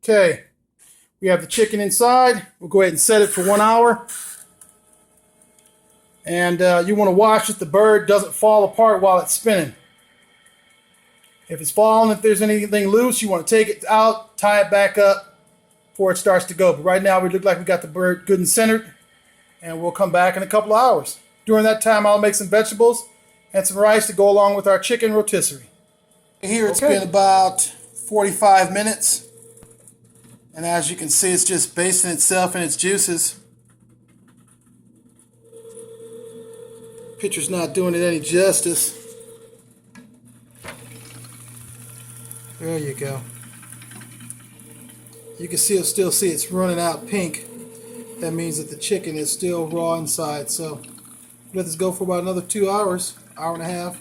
Okay, we have the chicken inside. We'll go ahead and set it for 1 hour. And you want to watch that the bird doesn't fall apart while it's spinning. If it's falling, if there's anything loose, you want to take it out, tie it back up before it starts to go. But right now we look like we got the bird good and centered, and we'll come back in a couple of hours. During that time, I'll make some vegetables and some rice to go along with our chicken rotisserie. Here it's been about 45 minutes, and as you can see, it's just basting itself in its juices. Picture's not doing it any justice. There you go. You can still see it's running out pink. That means that the chicken is still raw inside. So let this go for about another 2 hours, hour and a half,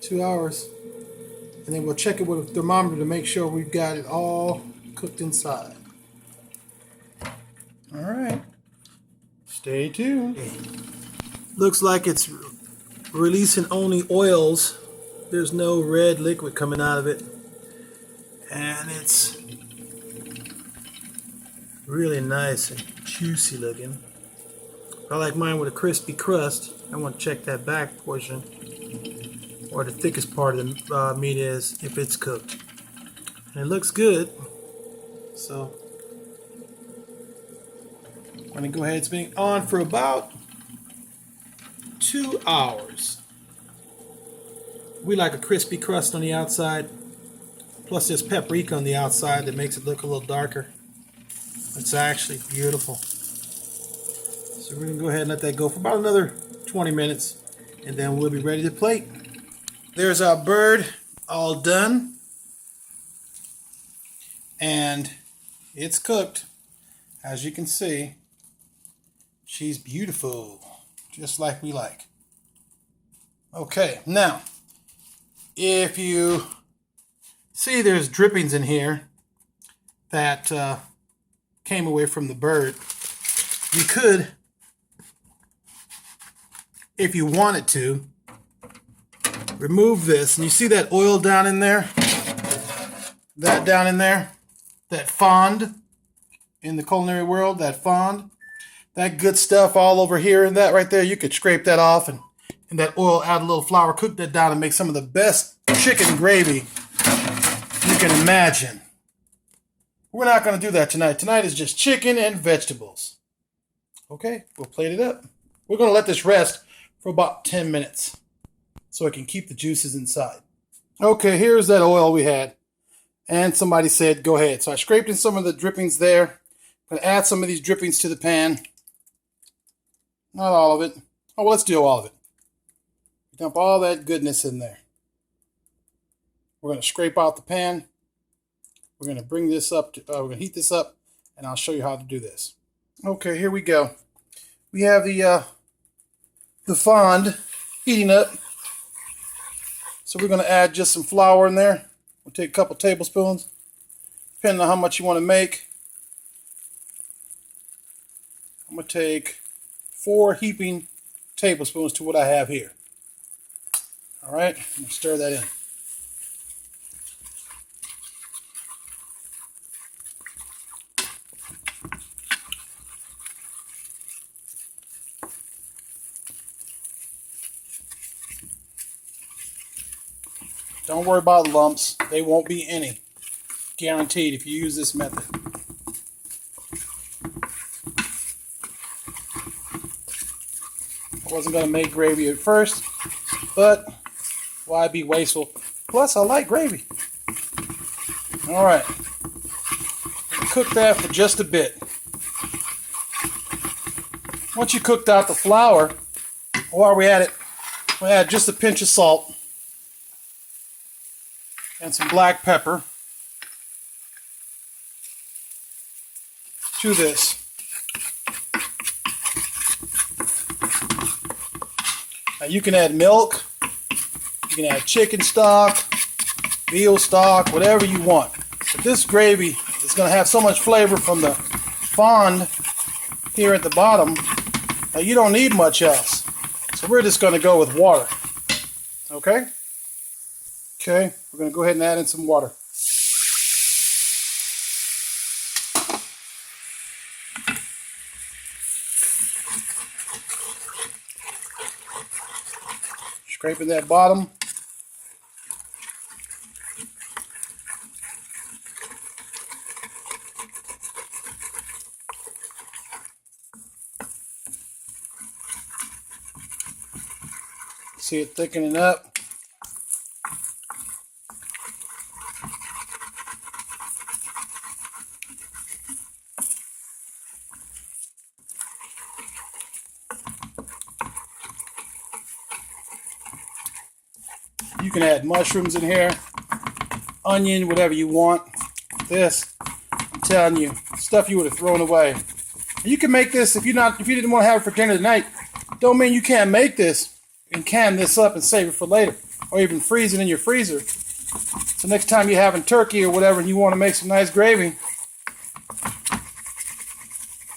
2 hours. And then we'll check it with a thermometer to make sure we've got it all cooked inside. All right. Stay tuned. Looks like it's releasing only oils. There's no red liquid coming out of it. And it's really nice and juicy looking. I like mine with a crispy crust. I want to check that back portion, or the thickest part of the meat is, if it's cooked. And it looks good. So I'm going to go ahead. It's been on for about 2 hours. We like a crispy crust on the outside. Plus there's paprika on the outside that makes it look a little darker. It's actually beautiful. So we're going to go ahead and let that go for about another 20 minutes. And then we'll be ready to plate. There's our bird all done. And it's cooked. As you can see, she's beautiful. Just like we like. Okay, now, if you see there's drippings in here that came away from the bird, you could, if you wanted to, remove this. And you see that oil down in there? That down in there? That fond in the culinary world, that fond? That good stuff all over here and that right there, you could scrape that off and that oil, add a little flour, cook that down and make some of the best chicken gravy you can imagine. We're not going to do that tonight. Tonight is just chicken and vegetables. Okay, we'll plate it up. We're going to let this rest for about 10 minutes so it can keep the juices inside. Okay, here's that oil we had. And somebody said, go ahead. So I scraped in some of the drippings there. I'm going to add some of these drippings to the pan. Not all of it. Oh, well, let's do all of it. Dump all that goodness in there. We're going to scrape out the pan. We're going to bring this up. We're going to heat this up, and I'll show you how to do this. Okay, here we go. We have the fond heating up. So we're going to add just some flour in there. We'll take a couple tablespoons, depending on how much you want to make. I'm going to take 4 heaping tablespoons to what I have here. All right, I'm going to stir that in. Don't worry about lumps. They won't be any. Guaranteed if you use this method. I wasn't going to make gravy at first, but why be wasteful? Plus, I like gravy. All right. Cook that for just a bit. Once you cooked out the flour, while we're at it, we'll add just a pinch of salt and some black pepper to this. Now you can add milk, you can add chicken stock, veal stock, whatever you want. But this gravy is going to have so much flavor from the fond here at the bottom that you don't need much else. So we're just going to go with water. Okay? Okay, we're going to go ahead and add in some water. Scraping that bottom. See it thickening up. You can add mushrooms in here, onion, whatever you want. This, I'm telling you, stuff you would have thrown away. You can make this if you didn't want to have it for dinner tonight. Don't mean you can't make this and can this up and save it for later, or even freeze it in your freezer. So next time you're having turkey or whatever and you want to make some nice gravy,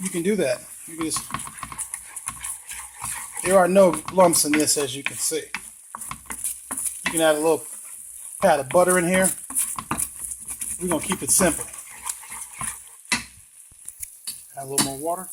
you can do that. You can just, there are no lumps in this, as you can see. You can add a little pat of butter in here. We're going to keep it simple. Add a little more water.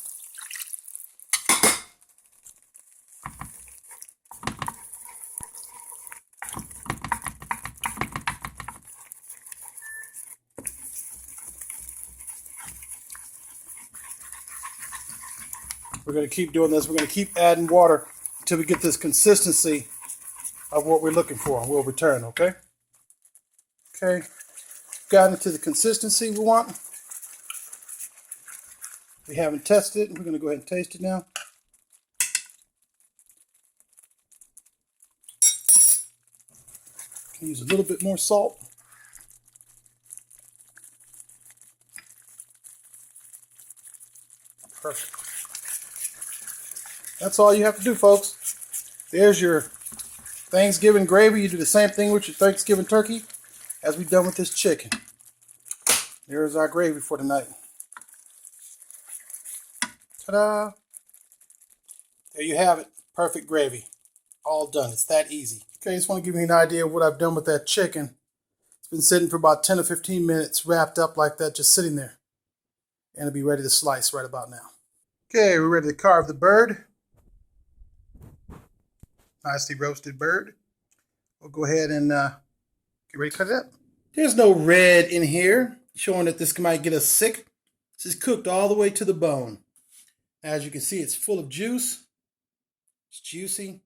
We're going to keep doing this. We're going to keep adding water until we get this consistency of what we're looking for, and we'll return, okay? Okay, gotten it to the consistency we want. We haven't tested it. We're going to go ahead and taste it now. Can use a little bit more salt. Perfect. That's all you have to do, folks. There's your Thanksgiving gravy. You do the same thing with your Thanksgiving turkey as we've done with this chicken. There's our gravy for tonight. Ta-da! There you have it. Perfect gravy. All done. It's that easy. Okay, just want to give you an idea of what I've done with that chicken. It's been sitting for about 10 or 15 minutes, wrapped up like that, just sitting there. And it'll be ready to slice right about now. Okay, we're ready to carve the bird. Nicely roasted bird. We'll go ahead and get ready to cut it up. There's no red in here, showing that this might get us sick. This is cooked all the way to the bone. As you can see, it's full of juice. It's juicy,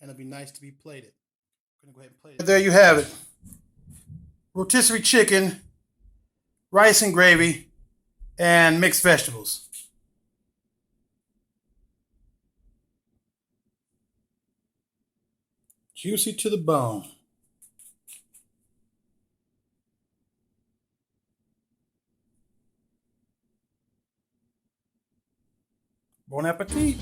and it'll be nice to be plated. I'm gonna go ahead and plate it. There you have it. Rotisserie chicken, rice and gravy, and mixed vegetables. Juicy to the bone. Bon appetit.